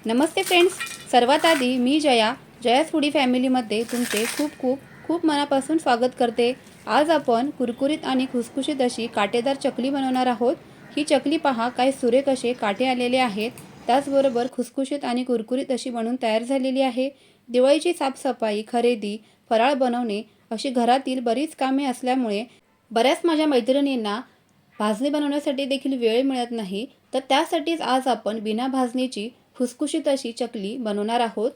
नमस्ते friends. सर्वात आधी मी जयास foodie फॅमिलीमध्ये तुमचे खूप खूप खूप मनापासून स्वागत करते. आज आपण कुरकुरीत आणि खुसखुशीत अशी काटेदार चकली बनवणार आहोत. ही चकली पहा, काय सुरेख असे काटे आलेले आहेत. त्याचबरोबर खुसखुशीत आणि कुरकुरीत अशी बनवून तयार झालेली आहे. दिवाळीची साफसफाई, खरेदी, फराळ बनवणे अशी घरातील बरीच कामे असल्यामुळे बऱ्याच माझ्या मैत्रिणींना भाजणी बनवण्यासाठी देखील वेळ मिळत नाही. तर त्यासाठीच आज आपण बिना भाजणीची खुसखुशीत अशी चकली बनवणार आहोत.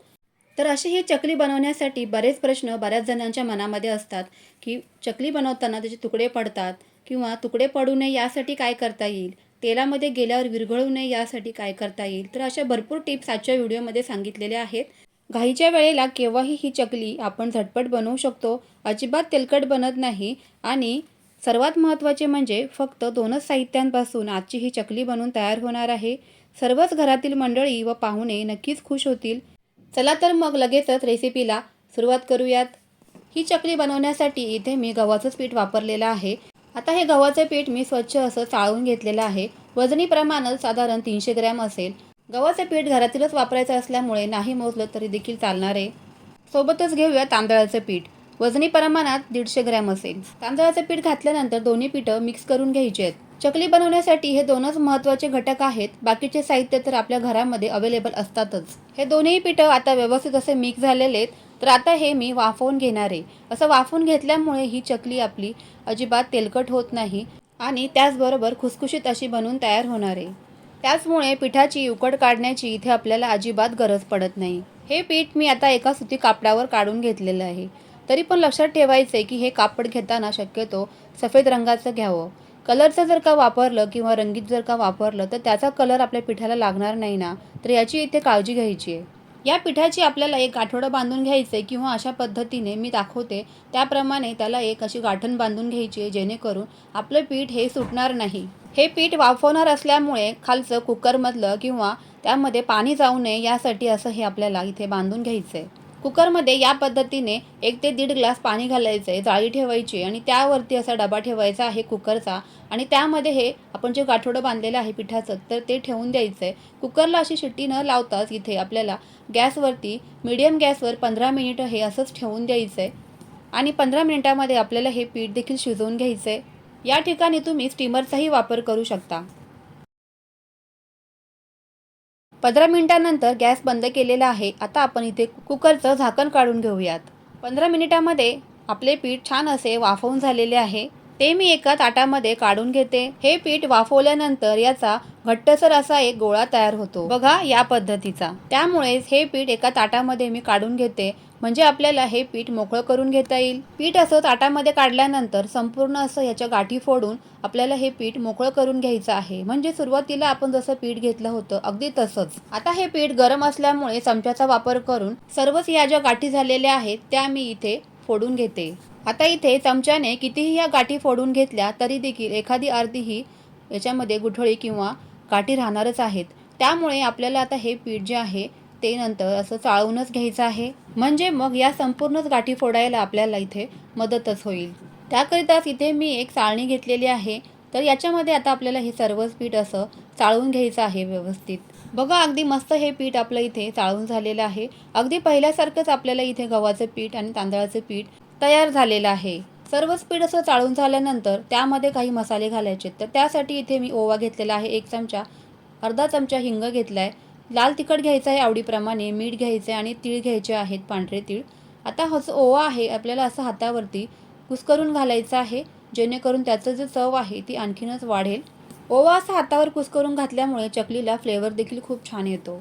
तर अशी ही चकली बनवण्यासाठी बरेच प्रश्न बऱ्याच जणांच्या मनामध्ये असतात की चकली बनवताना त्याचे तुकडे पडतात किंवा तुकडे पडू नये यासाठी काय करता येईल, तेलामध्ये गेल्यावर विरघळू नये यासाठी काय करता येईल. तर अशा भरपूर टिप्स आजच्या व्हिडिओमध्ये सांगितलेल्या आहेत. घाईच्या वेळेला केव्हाही ही चकली आपण झटपट बनवू शकतो. अजिबात तेलकट बनत नाही आणि सर्वात महत्त्वाचे म्हणजे फक्त 2च साहित्यांपासून आजची ही चकली बनवून तयार होणार आहे. सर्वच घरातील मंडळी व पाहुणे नक्कीच खुश होतील. चला तर मग लगेचच रेसिपीला सुरुवात करूयात. ही चकली बनवण्यासाठी इथे मी गव्हाचंच पीठ वापरलेलं आहे. आता हे गव्हाचे पीठ मी स्वच्छ असं चाळून घेतलेलं आहे. वजनी प्रमाण साधारण 300 ग्रॅम असेल. गव्हाचे पीठ घरातीलच वापरायचं असल्यामुळे नाही मोजलं तरी देखील चालणार आहे. सोबतच घेऊया तांदळाचं पीठ. वजनी प्रमाणात 150 ग्रॅम असेल. तांदळाचं पीठ घातल्यानंतर दोन्ही पीठं मिक्स करून घ्यायची आहेत. चकली बनवण्यासाठी हे 2च महत्त्वाचे घटक आहेत. बाकीचे साहित्य तर आपल्या घरामध्ये अवेलेबल असतातच. हे दोन्ही पीठं आता व्यवस्थित असे मिक्स झालेले आहेत. तर आता हे मी वाफवून घेणार आहे. असं वाफवून घेतल्यामुळे ही चकली आपली अजिबात तेलकट होत नाही आणि त्याचबरोबर खुसखुशीत अशी बनवून तयार होणार आहे. त्याचमुळे पिठाची उकड काढण्याची इथे आपल्याला अजिबात गरज पडत नाही. हे पीठ मी आता एका सुती कापडावर काढून घेतलेलं आहे. तरी पण लक्षात ठेवायचं आहे की हे कापड घेताना शक्यतो सफेद रंगाचं घ्यावं. कलरचं जर का वापरलं किंवा रंगीत जर का वापरलं तर त्याचा कलर आपल्या पिठाला लागणार नाही ना, तर याची इथे काळजी घ्यायची आहे. या पिठाची आपल्याला एक गाठोडं बांधून घ्यायचं आहे किंवा अशा पद्धतीने मी दाखवते त्याप्रमाणे त्याला एक अशी गाठण बांधून घ्यायची आहे, जेणेकरून आपलं पीठ हे सुटणार नाही. हे पीठ वाफवणार असल्यामुळे खालचं कुकरमधलं किंवा त्यामध्ये पाणी जाऊ नये यासाठी असं हे आपल्याला इथे बांधून घ्यायचं आहे. कुकरमध्ये या पद्धतीने 1 ते 1.5 ग्लास पाणी घालायचं आहे, जाळी ठेवायची आणि त्यावरती असा डबा ठेवायचा आहे कुकरचा आणि त्यामध्ये हे आपण जे गाठोडं बांधलेलं आहे पिठाचं तर ते ठेवून द्यायचं आहे. कुकरला अशी शिट्टी न लावताच इथे आपल्याला गॅसवरती मीडियम गॅसवर 15 मिनिटं हे असंच ठेवून द्यायचं आहे आणि 15 मिनिटामध्ये आपल्याला हे पीठ देखील शिजवून घ्यायचं आहे. या ठिकाणी तुम्ही स्टीमरचाही वापर करू शकता. 15 मिनिटांनंतर गॅस बंद केलेला आहे. आता आपण इथे कुकरचं झाकण काढून घेऊयात. 15 मिनिटामध्ये आपले पीठ छान असे वाफवून झालेले आहे. ते मी एका ताटामध्ये काढून घेते. हे पीठ वाफवल्यानंतर याचा घट्टसर असा एक गोळा तयार होतो बघा, या पद्धतीचा. त्यामुळेच हे पीठ एका ताटामध्ये मी काढून घेते, म्हणजे आपल्याला हे पीठ मोकळं करून घेता येईल. पीठ असं ताटामध्ये काढल्यानंतर संपूर्ण असं याच्या गाठी फोडून आपल्याला हे पीठ मोकळं करून घ्यायचं आहे. म्हणजे सुरुवातीला आपण जसं पीठ घेतलं होतं अगदी तसंच. आता हे पीठ गरम असल्यामुळे चमच्याचा वापर करून सर्वच या ज्या गाठी झालेल्या आहेत त्या मी इथे फोडून घेते. आता इथे चमच्याने कितीही या गाठी फोडून घेतल्या तरी देखील एखादी अर्धी ही याच्यामध्ये गुठळी किंवा गाठी राहणारच आहेत. त्यामुळे आपल्याला आता हे पीठ जे आहे ते नंतर असं चाळूनच घ्यायचं आहे, म्हणजे मग या संपूर्णच गाठी फोडायला आपल्याला इथे मदतच होईल. त्याकरिताच इथे मी एक चाळणी घेतलेली आहे. तर याच्यामध्ये आता आपल्याला हे सर्वच पीठ असं चाळून घ्यायचं आहे व्यवस्थित. बघा, अगदी मस्त हे पीठ आपलं इथे चाळून झालेलं आहे. अगदी पहिल्यासारखंच आपल्याला इथे गव्हाचं पीठ आणि तांदळाचं पीठ तयार झालेलं आहे. सर्वच पीठ असं चाळून झाल्यानंतर त्यामध्ये काही मसाले घालायचे. तर त्यासाठी इथे मी ओवा घेतलेला आहे 1 चमचा, अर्धा चमचा हिंग घेतला आहे, लाल तिखट घ्यायचं आहे आवडीप्रमाणे, मीठ घ्यायचं आहे आणि तीळ घ्यायचे आहेत, पांढरे तीळ. आता हा जो ओवा आहे आपल्याला असं हातावरती कुस्करून घालायचा आहे, जेणेकरून त्याचं जे चव आहे ती आणखीनच वाढेल. ओवा असा हातावर कुस्करून घातल्यामुळे चकलीला फ्लेवर देखील खूप छान येतो.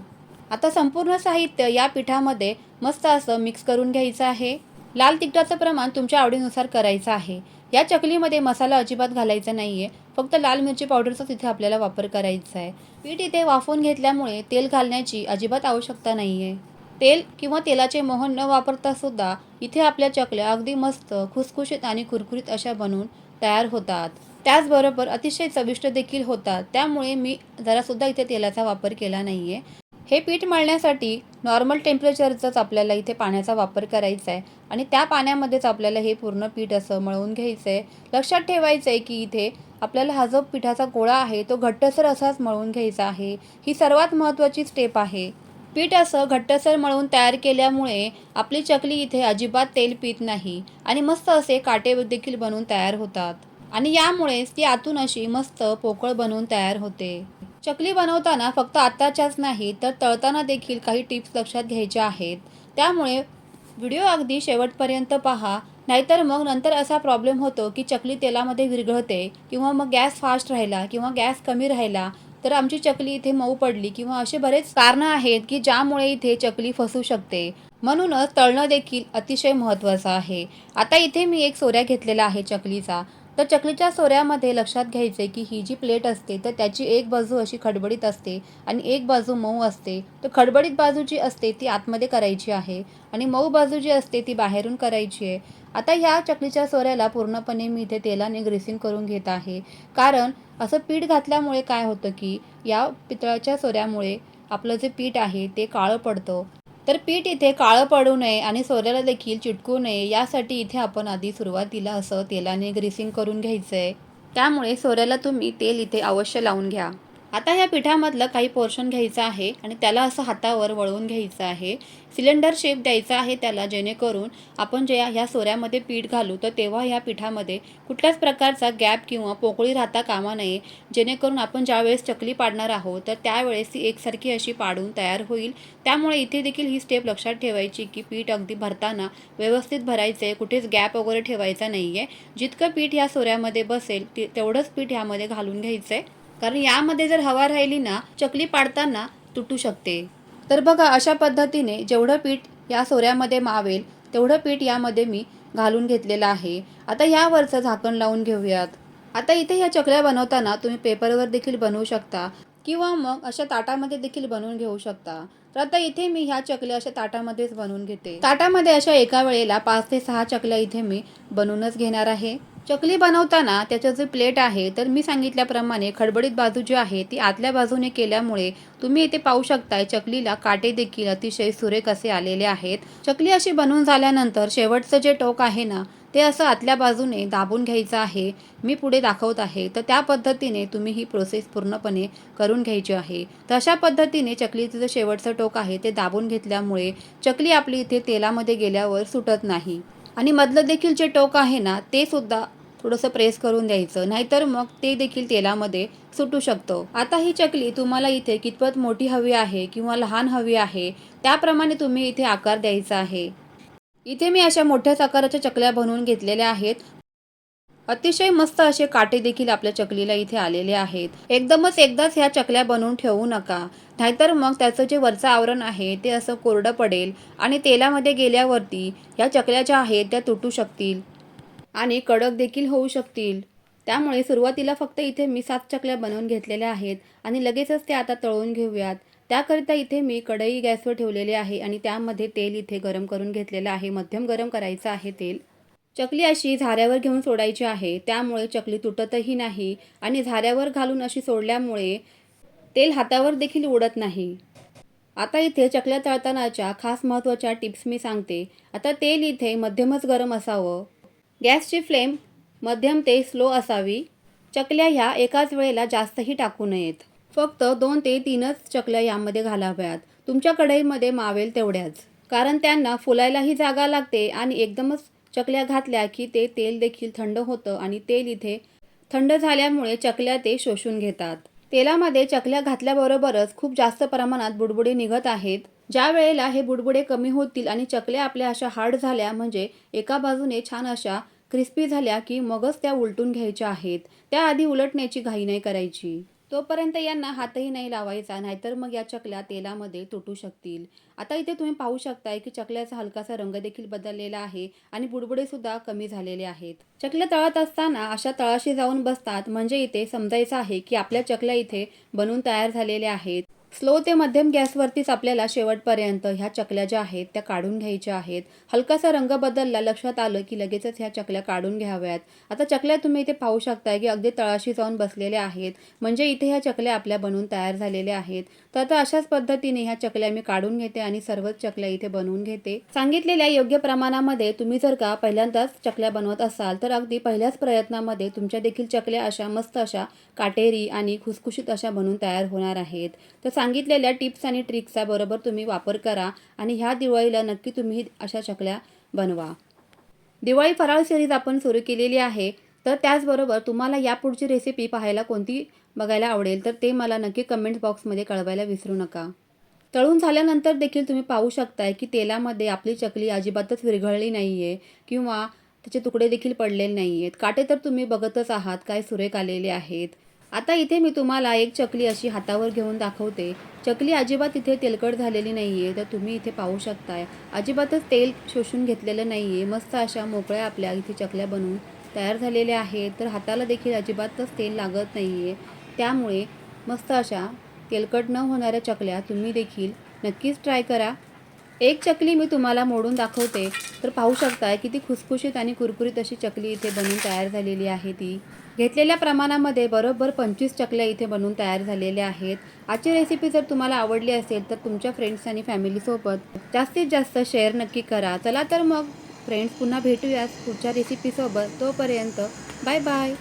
आता संपूर्ण साहित्य या पिठामध्ये मस्त असं मिक्स करून घ्यायचं आहे. लाल तिखटाचं प्रमाण तुमच्या आवडीनुसार करायचं आहे. या चकलीमध्ये मसाला अजिबात घालायचा नाही आहे, फक्त लाल मिरची पावडरचाच इथे आपल्याला वापर करायचा आहे. पीठ इथे वाफवून घेतल्यामुळे तेल घालण्याची अजिबात आवश्यकता नाही आहे. तेल किंवा तेलाचे मोहन न वापरता सुद्धा इथे आपल्या चकल्या अगदी मस्त खुसखुशीत आणि कुरकुरीत अशा बनवून तयार होतात. त्याचबरोबर अतिशय चविष्ट देखील होतात. त्यामुळे मी जरासुद्धा इथे तेलाचा वापर केला नाही आहे. हे पीठ मळण्यासाठी नॉर्मल टेम्परेचरचाच आपल्याला इथे पाण्याचा वापर करायचा आहे आणि त्या पाण्यामध्येच आपल्याला हे पूर्ण पीठ असं मळवून घ्यायचं आहे. लक्षात ठेवायचं आहे की इथे आपल्याला हा जो पिठाचा गोळा आहे तो घट्टसर असाच मळवून घ्यायचा आहे. ही सर्वात महत्त्वाची स्टेप आहे. पीठ असं घट्टसर मळून तयार केल्यामुळे आपली चकली इथे अजिबात तेल पीत नाही आणि मस्त असे काटे देखील बनवून तयार होतात आणि यामुळेच ती आतून अशी मस्त पोकळ बनवून तयार होते. चकली बनवताना फक्त आताच्याच नाही तर तळताना देखील काही टिप्स लक्षात घ्यायच्या आहेत. त्यामुळे व्हिडिओ अगदी शेवटपर्यंत पहा, नाहीतर मग नंतर असा प्रॉब्लेम होतो की चकली तेलामध्ये विरघळते किंवा मग गॅस फास्ट राहिला किंवा गॅस कमी राहिला तर आमची चकली इथे मऊ पडली किंवा असे बरेच कारणं आहेत की ज्यामुळे इथे चकली फसू शकते. म्हणूनच तळणं देखील अतिशय महत्त्वाचं आहे. आता इथे मी एक सोऱ्या घेतलेला आहे चकलीचा. तर चकलीच्या सोऱ्यामध्ये लक्षात घ्यायचे की ही जी प्लेट असते तर त्याची एक बाजू अशी खडबडीत असते आणि एक बाजू मऊ असते. तर खडबडीत बाजू जी असते ती आतमध्ये करायची आहे आणि मऊ बाजू जी असते ती बाहेरून करायची आहे. आता ह्या चकलीच्या सोऱ्याला पूर्णपणे मी इथे तेलाने ग्रीसिंग करून घेत आहे. कारण असं पीठ घातल्यामुळे काय होतं की या पितळाच्या सोऱ्यामुळे आपलं जे पीठ आहे ते काळं पडतं. तर पीठ इथे काळं पडू नये आणि सोऱ्याला देखील चिटकू नये यासाठी इथे आपण आधी सुरुवातीला असं तेलाने ग्रीसिंग करून घ्यायचं आहे. त्यामुळे सोऱ्याला तुम्ही तेल इथे अवश्य लावून घ्या. आता ह्या पिठामधलं काही पोर्शन घ्यायचं आहे आणि त्याला असं हातावर वळवून घ्यायचं आहे. सिलेंडर शेप द्यायचा आहे त्याला, जेणेकरून आपण जेव्हा ह्या सोऱ्यामध्ये पीठ घालू तर तेव्हा ह्या पिठामध्ये कुठल्याच प्रकारचा गॅप किंवा पोकळी राहता कामा नये, जेणेकरून आपण ज्यावेळेस चकली पाडणार आहोत तर त्यावेळेस ती एकसारखी अशी पाडून तयार होईल. त्यामुळे इथे देखील ही स्टेप लक्षात ठेवायची की पीठ अगदी भरताना व्यवस्थित भरायचं आहे, कुठेच गॅप वगैरे ठेवायचा नाही आहे. जितकं पीठ ह्या सोऱ्यामध्ये बसेल तेवढंच पीठ ह्यामध्ये घालून घ्यायचं आहे, कारण यामध्ये जर हवा राहिली ना चकली पाडताना तुटू शकते. तर बघा अशा पद्धतीने जेवढं पीठ या सोऱ्यामध्ये मावेल तेवढं पीठ यामध्ये मी घालून घेतलेलं आहे. आता यावरचं झाकण लावून घेऊयात. आता इथे ह्या चकल्या बनवताना तुम्ही पेपरवर देखील बनवू शकता किंवा मग अशा ताटामध्ये देखील बनवून घेऊ शकता. तर आता इथे मी ह्या चकल्या अशा ताटामध्येच बनवून घेते. ताटामध्ये अशा एका वेळेला 5 ते 6 चकल्या इथे मी बनवूनच घेणार आहे. चकली बनवताना त्याचं जे प्लेट आहे तर मी सांगितल्याप्रमाणे खडबडीत बाजू जी आहे ती आतल्या बाजूने केल्यामुळे तुम्ही इथे पाहू शकताय चकलीला काटे देखील अतिशय सुरेख असे आलेले आहेत. चकली अशी बनवून झाल्यानंतर शेवटचं जे टोक आहे ना ते असं आतल्या बाजूने दाबून घ्यायचं आहे. मी पुढे दाखवत आहे तर त्या पद्धतीने तुम्ही ही प्रोसेस पूर्णपणे करून घ्यायची आहे. तर अशा पद्धतीने चकलीचं जे शेवटचं टोक आहे ते दाबून घेतल्यामुळे चकली आपली इथे तेलामध्ये गेल्यावर सुटत नाही आणि मधलं देखील जे टोक आहे ना ते सुद्धा थोडंसं प्रेस करून द्यायचं, नाहीतर मग ते देखील तेलामध्ये सुटू शकतं. आता ही चकली तुम्हाला इथे कितपत मोठी हवी आहे किंवा लहान हवी आहे त्याप्रमाणे तुम्ही इथे आकार द्यायचा आहे. इथे मी अशा मोठ्याच आकाराच्या चकल्या बनवून घेतलेल्या आहेत. अतिशय मस्त असे काटे देखील आपल्या चकलीला इथे आलेले आहेत. एकदमच एकदाच ह्या चकल्या बनवून ठेवू नका, नाहीतर मग त्याचं जे वरचं आवरण आहे ते असं कोरडं पडेल आणि तेलामध्ये गेल्यावरती ह्या चकल्या ज्या आहेत त्या तुटू शकतील आणि कडक देखील होऊ शकतील. त्यामुळे सुरुवातीला फक्त इथे मी 7 चकल्या बनवून घेतलेल्या आहेत आणि लगेचच ते आता तळून घेऊयात. त्याकरिता इथे मी कढई गॅसवर ठेवलेली आहे आणि त्यामध्ये तेल इथे गरम करून घेतलेलं आहे. मध्यम गरम करायचं आहे तेल. चकली अशी झाऱ्यावर घेऊन सोडायची आहे, त्यामुळे चकली तुटतही नाही आणि झाऱ्यावर घालून अशी सोडल्यामुळे तेल हातावर देखील उडत नाही. आता इथे चकल्या तळतानाच्या खास महत्त्वाच्या टिप्स मी सांगते. आता तेल इथे मध्यमच गरम असावं. गॅसची फ्लेम मध्यम ते स्लो असावी. चकल्या ह्या एकाच वेळेला जास्तही टाकू नयेत. फक्त 2 ते 3च चकल्या यामध्ये घालाव्यात. तुमच्या कढईमध्ये मावेल तेवढ्याच. कारण त्यांना फुलायलाही जागा लागते आणि एकदमच चकल्या घातल्या की ते तेल देखील थंड होतं आणि तेल इथे थंड झाल्यामुळे चकल्या ते शोषून घेतात. तेलामध्ये चकल्या घातल्याबरोबरच खूप जास्त प्रमाणात बुडबुडे निघत आहेत. ज्या वेळेला हे बुडबुडे कमी होतील आणि चकल्या आपल्या अशा हार्ड झाल्या म्हणजे एका बाजूने छान अशा क्रिस्पी झाल्या की मगच त्या उलटून घ्यायच्या आहेत. त्याआधी उलटण्याची घाई नाही करायची. तोपर्यंत यांना हातही नाही लावायचा, नाहीतर मग या चकल्या तेलामध्ये तुटू शकतील. आता इथे तुम्ही पाहू शकताय की चकल्याचा हलकासा रंग देखील बदललेला आहे आणि बुडबुडे सुद्धा कमी झालेले आहेत. चकल्या तळत असताना अशा तळाशी जाऊन बसतात म्हणजे इथे समजायचं आहे की आपल्या चकल्या इथे बनून तयार झालेल्या आहेत. स्लो ते मध्यम गॅसवरतीच आपल्याला शेवटपर्यंत ह्या चकल्या ज्या आहेत त्या काढून घ्यायच्या आहेत. हलकासा रंग बदलला, लक्षात आलं की लगेचच ह्या चकल्या काढून घ्याव्यात. आता चकल्या तुम्ही इथे पाहू शकताय की अगदी तळाशी जाऊन बसलेल्या आहेत, म्हणजे इथे ह्या चकल्या आपल्या बनवून तयार झालेल्या आहेत. तर आता अशाच पद्धतीने ह्या चकल्या मी काढून घेते आणि सर्वच चकल्या इथे बनवून घेते. सांगितलेल्या योग्य प्रमाणामध्ये तुम्ही जर का पहिल्यांदाच चकल्या बनवत असाल तर अगदी पहिल्याच प्रयत्नामध्ये तुमच्या देखील चकल्या अशा मस्त अशा काटेरी आणि खुसखुशीत अशा बनवून तयार होणार आहेत. तर सांगितलेल्या टिप्स आणि ट्रिक्सचा बरोबर तुम्ही वापर करा आणि ह्या दिवाळीला नक्की तुम्ही अशा चकल्या बनवा. दिवाळी फराळ सिरीज आपण सुरू केलेली आहे. तर त्याचबरोबर तुम्हाला यापुढची रेसिपी पाहायला कोणती बघायला आवडेल तर ते मला नक्की कमेंट बॉक्समध्ये कळवायला विसरू नका. तळून झाल्यानंतर देखील तुम्ही पाहू शकताय की तेलामध्ये आपली चकली अजिबातच विरघळली नाही आहे किंवा त्याचे तुकडे देखील पडलेले नाही आहेत. काटे तर तुम्ही बघतच आहात काय सुरेख आलेले आहेत. आता इथे मी तुम्हाला एक चकली अशी हातावर घेऊन दाखवते. चकली अजिबात इथे तेलकट झालेली नाही आहे. तर तुम्ही इथे पाहू शकताय अजिबातच तेल शोषून घेतलेलं नाही आहे. मस्त अशा मोकळ्या आपल्या इथे चकल्या बनवून तयार झालेल्या आहेत. तर हाताला देखील अजिबातच तेल लागत नाही आहे. त्यामुळे मस्त अशा तेलकट न होणाऱ्या चकल्या तुम्ही देखील नक्कीच ट्राय करा. एक चकली मी तुम्हाला मोडून दाखवते. तर पाहू शकताय किती खुसखुशीत आणि कुरकुरीत अशी चकली इथे बनून तयार झालेली आहे. ती घेतलेल्या प्रमाणामध्ये बरोबर 25 चकल्या इथे बनवून तयार झालेल्या आहेत. आजची रेसिपी जर तुम्हाला आवडली असेल तर तुमच्या फ्रेंड्स आणि फॅमिलीसोबत जास्तीत जास्त शेअर नक्की करा. चला तर मग फ्रेंड्स पुन्हा भेटूयाच पुढच्या रेसिपीसोबत. तोपर्यंत बाय बाय.